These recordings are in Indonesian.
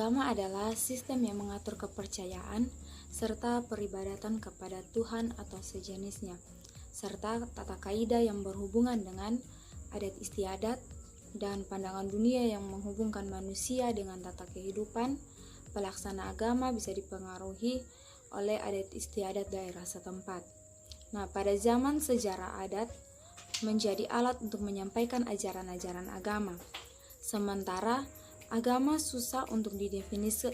Agama adalah sistem yang mengatur kepercayaan serta peribadatan kepada Tuhan atau sejenisnya, serta tata kaidah yang berhubungan dengan adat istiadat dan pandangan dunia yang menghubungkan manusia dengan tata kehidupan. Pelaksana agama bisa dipengaruhi oleh adat istiadat daerah setempat. Nah, pada zaman sejarah adat menjadi alat untuk menyampaikan ajaran-ajaran agama. Sementara agama susah untuk didefinisikan.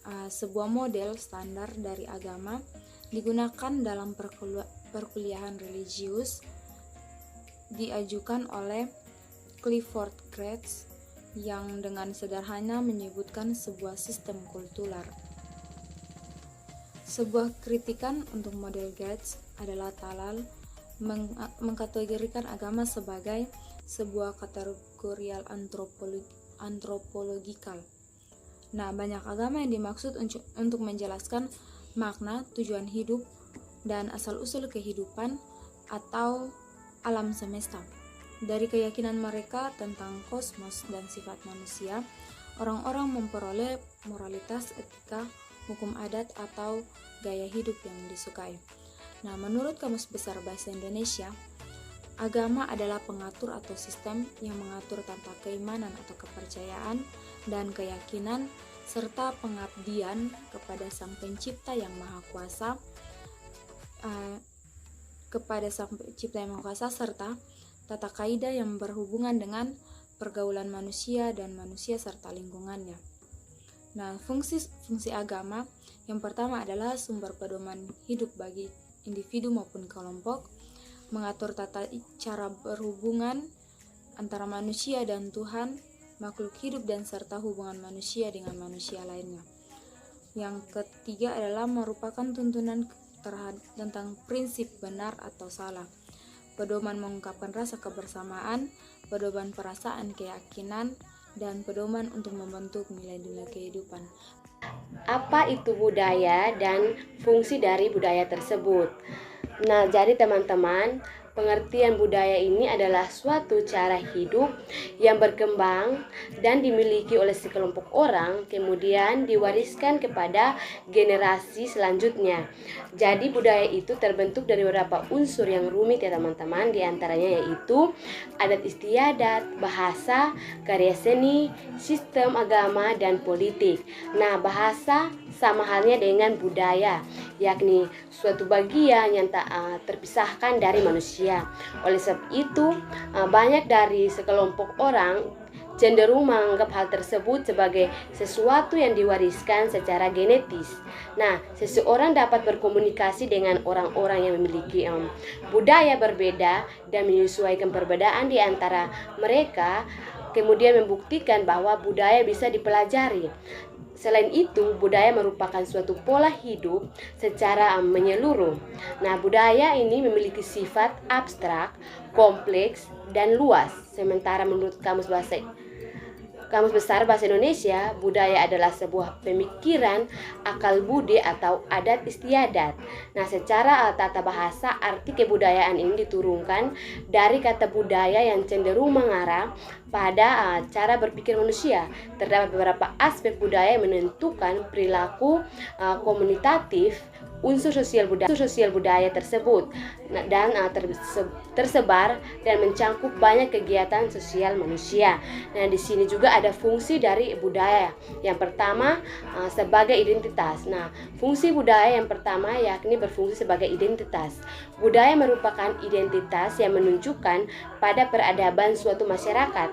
Sebuah model standar dari agama digunakan dalam perkuliahan religius diajukan oleh Clifford Geertz yang dengan sederhana menyebutkan sebuah sistem kultural. Sebuah kritikan untuk model Geertz adalah Talal mengkategorikan agama sebagai sebuah kategorial antropologikal. Nah, banyak agama yang dimaksud untuk menjelaskan makna, tujuan hidup, dan asal-usul kehidupan atau alam semesta. Dari keyakinan mereka tentang kosmos dan sifat manusia, orang-orang memperoleh moralitas, etika, hukum adat, atau gaya hidup yang disukai. Nah, menurut Kamus Besar Bahasa Indonesia, agama adalah pengatur atau sistem yang mengatur tentang keimanan atau kepercayaan dan keyakinan serta pengabdian kepada Sang Pencipta yang Maha Kuasa, serta tata kaidah yang berhubungan dengan pergaulan manusia dan manusia serta lingkungannya. Nah, fungsi agama yang pertama adalah sumber pedoman hidup bagi individu maupun kelompok, mengatur tata cara berhubungan antara manusia dan Tuhan, makhluk hidup, dan serta hubungan manusia dengan manusia lainnya. Yang ketiga adalah merupakan tuntunan tentang prinsip benar atau salah, pedoman mengungkapkan rasa kebersamaan, pedoman perasaan keyakinan, dan pedoman untuk membentuk nilai-nilai kehidupan. Apa itu budaya dan fungsi dari budaya tersebut? Nah, jadi teman-teman, pengertian budaya ini adalah suatu cara hidup yang berkembang dan dimiliki oleh sekelompok orang, kemudian diwariskan kepada generasi selanjutnya. Jadi budaya itu terbentuk dari beberapa unsur yang rumit ya teman-teman, di antaranya yaitu adat istiadat, bahasa, karya seni, sistem agama, dan politik. Nah, bahasa sama halnya dengan budaya, yakni suatu bagian yang tak terpisahkan dari manusia. Oleh sebab itu, banyak dari sekelompok orang cenderung menganggap hal tersebut sebagai sesuatu yang diwariskan secara genetis. Nah, seseorang dapat berkomunikasi dengan orang-orang yang memiliki budaya berbeda dan menyesuaikan perbedaan di antara mereka, kemudian membuktikan bahwa budaya bisa dipelajari. Selain itu, budaya merupakan suatu pola hidup secara menyeluruh. Nah, budaya ini memiliki sifat abstrak, kompleks, dan luas. Sementara menurut Kamus Besar Bahasa Indonesia, budaya adalah sebuah pemikiran, akal budi, atau adat istiadat. Nah, secara tata bahasa, arti kebudayaan ini diturunkan dari kata budaya yang cenderung mengarah pada cara berpikir manusia. Terdapat beberapa aspek budaya yang menentukan perilaku komunitatif unsur sosial budaya tersebut dan tersebar dan mencangkup banyak kegiatan sosial manusia. Nah, di sini juga ada fungsi dari budaya. Yang pertama sebagai identitas. Nah, fungsi budaya yang pertama yakni berfungsi sebagai identitas. Budaya merupakan identitas yang menunjukkan pada peradaban suatu masyarakat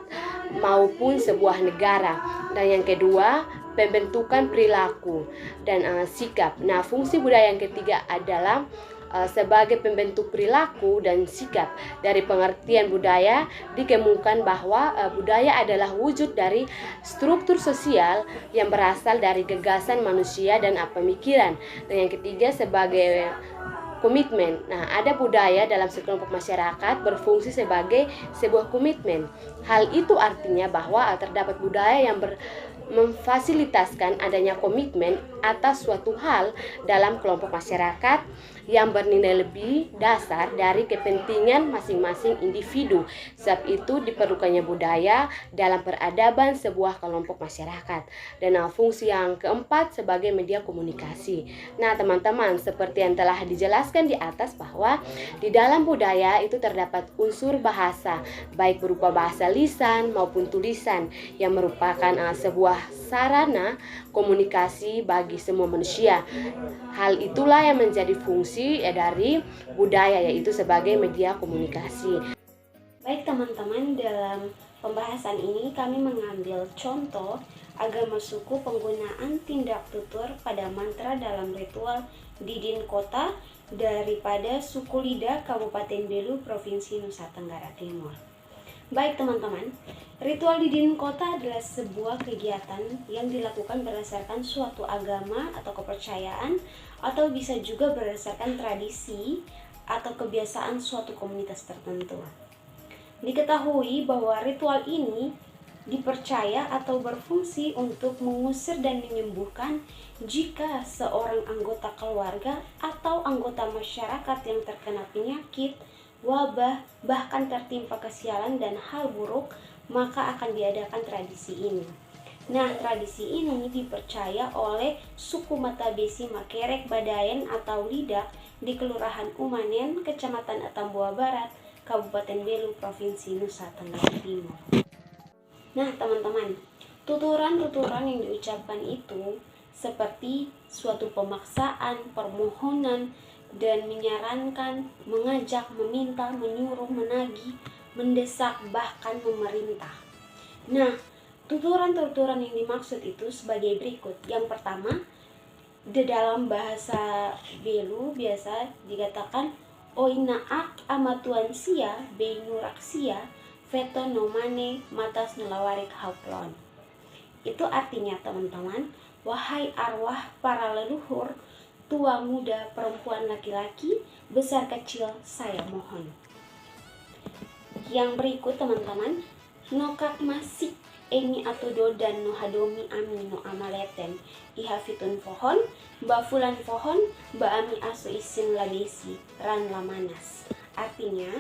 maupun sebuah negara. Dan yang kedua, pembentukan perilaku dan sikap. Nah, fungsi budaya yang ketiga adalah sebagai pembentuk perilaku dan sikap. Dari pengertian budaya dikemukakan bahwa budaya adalah wujud dari struktur sosial yang berasal dari gagasan manusia dan pemikiran. Dan yang ketiga sebagai komitmen. Nah, ada budaya dalam sekelompok masyarakat berfungsi sebagai sebuah komitmen. Hal itu artinya bahwa terdapat budaya yang memfasilitaskan adanya komitmen atas suatu hal dalam kelompok masyarakat yang bernilai lebih dasar dari kepentingan masing-masing individu. Sebab itu diperlukannya budaya dalam peradaban sebuah kelompok masyarakat. Dan fungsi yang keempat sebagai media komunikasi. Nah teman-teman, seperti yang telah dijelaskan di atas bahwa di dalam budaya itu terdapat unsur bahasa, baik berupa bahasa lisan maupun tulisan, yang merupakan sebuah sarana komunikasi bagi semua manusia. Hal itulah yang menjadi fungsi dari budaya, yaitu sebagai media komunikasi. Baik teman-teman, dalam pembahasan ini kami mengambil contoh agama suku penggunaan tindak tutur pada mantra dalam ritual Didin Kota daripada suku Lida Kabupaten Belu Provinsi Nusa Tenggara Timur. Baik teman-teman, ritual Didin Kota adalah sebuah kegiatan yang dilakukan berdasarkan suatu agama atau kepercayaan, atau bisa juga berdasarkan tradisi atau kebiasaan suatu komunitas tertentu. Diketahui bahwa ritual ini dipercaya atau berfungsi untuk mengusir dan menyembuhkan jika seorang anggota keluarga atau anggota masyarakat yang terkena penyakit, wabah, bahkan tertimpa kesialan dan hal buruk, maka akan diadakan tradisi ini. Nah, tradisi ini dipercaya oleh suku Matabesi Makerek Badayan atau Lidak di Kelurahan Umanen, Kecamatan Atambua Barat, Kabupaten Belu, Provinsi Nusa Tenggara Timur. Nah, teman-teman, tuturan-tuturan yang diucapkan itu seperti suatu pemaksaan, permohonan, dan menyarankan, mengajak, meminta, menyuruh, menagih, mendesak, bahkan memerintah. Nah, tuturan-tuturan yang dimaksud itu sebagai berikut. Yang pertama, di dalam bahasa Belu biasa dikatakan oinaak amatuan sia beinuraksia veto nomane matas nelawarik hauplon. Itu artinya teman-teman, wahai arwah para leluhur, tua muda, perempuan laki-laki, besar kecil, saya mohon. Yang berikut teman-teman, nokak masik emi atudo dan nohadomi ami no amaleten ihafitun pohon, bafulan pohon, baami asu isin labesi ran lamanas. Artinya,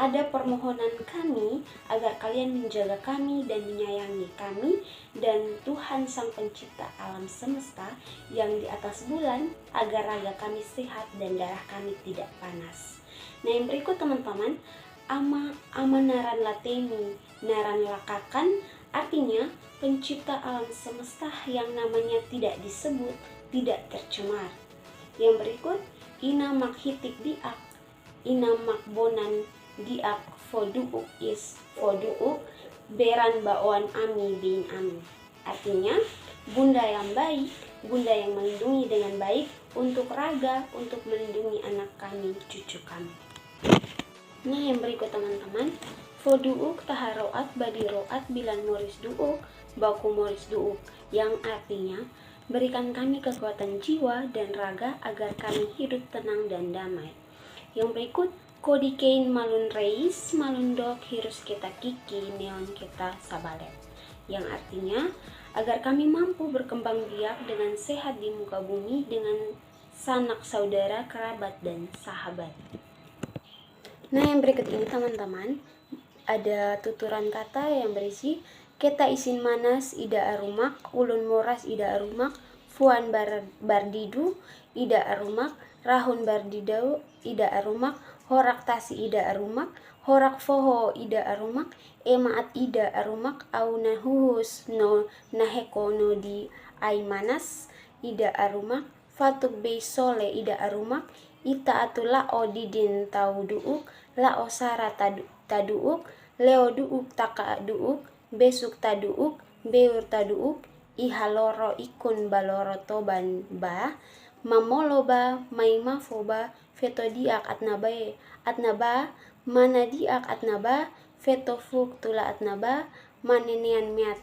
ada permohonan kami agar kalian menjaga kami dan menyayangi kami dan Tuhan Sang Pencipta alam semesta yang di atas bulan agar raga kami sehat dan darah kami tidak panas. Nah, yang berikut teman-teman, ama naran latemi, naran lakakan, artinya pencipta alam semesta yang namanya tidak disebut, tidak tercemar. Yang berikut, ina makhitik diak, ina makbonan diak foduuk is foduuk, beran baoan ami bin ami. Artinya, bunda yang baik, bunda yang melindungi dengan baik untuk raga, untuk melindungi anak kami, cucu kami. Nah, yang berikut teman-teman, foduuk taharoat badiroat bilan moris duuk, baku moris duuk, yang artinya berikan kami kekuatan jiwa dan raga agar kami hidup tenang dan damai. Yang berikut, kodikein malun reis, malun dok hirus kita kiki, neon kita sabalet. Yang artinya, agar kami mampu berkembang biak dengan sehat di muka bumi dengan sanak saudara, kerabat, dan sahabat. Nah, yang berikut ini teman-teman, ada tuturan kata yang berisi keta isin manas ida arumak, ulun moras ida arumak, fuan bardidu ida arumak, rahun bardidau ida arumak, horak tasi ida arumak, horak foho ida arumak, emaat ida arumak, au nahuhus no naheko no di aimanas ida arumak, fatuk beisole ida arumak, ita atula o didin tau duuk, la osara taduuk, leo duuk taka duuk, besuk taduuk, beur taduuk, ihaloro ikun baloro toban ba, mamoloba maimafoba feto diak atnaba mana diak atnaba feto fuk tula atnaba manenean meat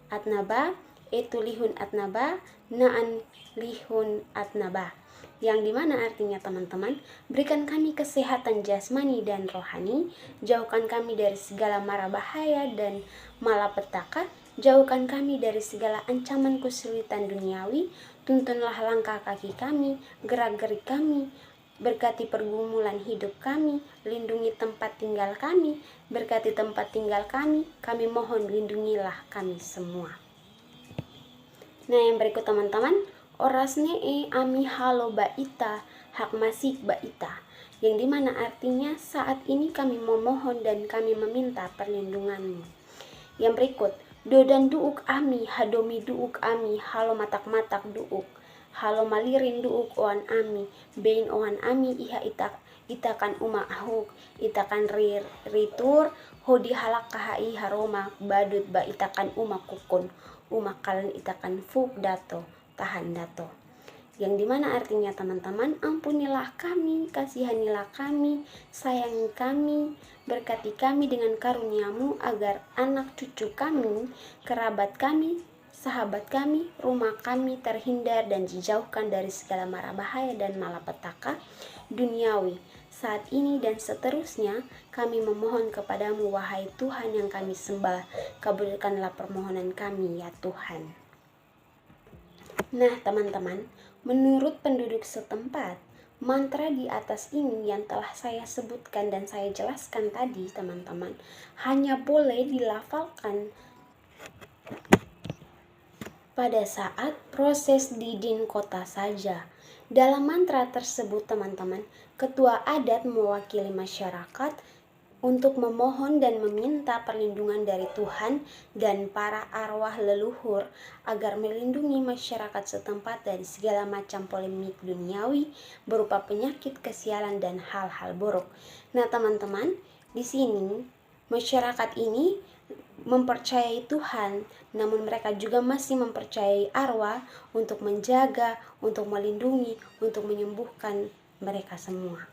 atnaba etulihun atnaba naan lihun atnaba. Yang dimana artinya teman-teman, berikan kami kesehatan jasmani dan rohani, jauhkan kami dari segala mara bahaya dan malapetaka, jauhkan kami dari segala ancaman kesulitan duniawi, tuntunlah langkah kaki kami, gerak-gerik kami, berkati pergumulan hidup kami, lindungi tempat tinggal kami, berkati tempat tinggal kami mohon lindungilah kami semua. Nah, yang berikut teman-teman, orasne ami halo baita, hak masih baita, yang dimana artinya saat ini kami memohon dan kami meminta perlindunganmu. Yang berikut, dodan duuk ami, hadomi duuk ami, halo matak-matak duuk, halo malirin duuk oan ami, bein oan ami iha itakan uma ahuk, itakan ritur, hodi halak kahai haroma, badut ba itakan uma kukun, uma kalian itakan fuk dato, tahan dato. Yang dimana artinya teman-teman, ampunilah kami, kasihanilah kami, sayangi kami, berkati kami dengan karuniamu agar anak cucu kami, kerabat kami, sahabat kami, rumah kami terhindar dan dijauhkan dari segala mara bahaya dan malapetaka duniawi. Saat ini dan seterusnya kami memohon kepadamu wahai Tuhan yang kami sembah, kabulkanlah permohonan kami ya Tuhan. Nah teman-teman, menurut penduduk setempat, mantra di atas ini yang telah saya sebutkan dan saya jelaskan tadi teman-teman, hanya boleh dilafalkan pada saat proses didin kota saja. Dalam mantra tersebut teman-teman, ketua adat mewakili masyarakat untuk memohon dan meminta perlindungan dari Tuhan dan para arwah leluhur agar melindungi masyarakat setempat dari segala macam polemik duniawi berupa penyakit, kesialan, dan hal-hal buruk. Nah teman-teman, di sini masyarakat ini mempercayai Tuhan, namun mereka juga masih mempercayai arwah untuk menjaga, untuk melindungi, untuk menyembuhkan mereka semua.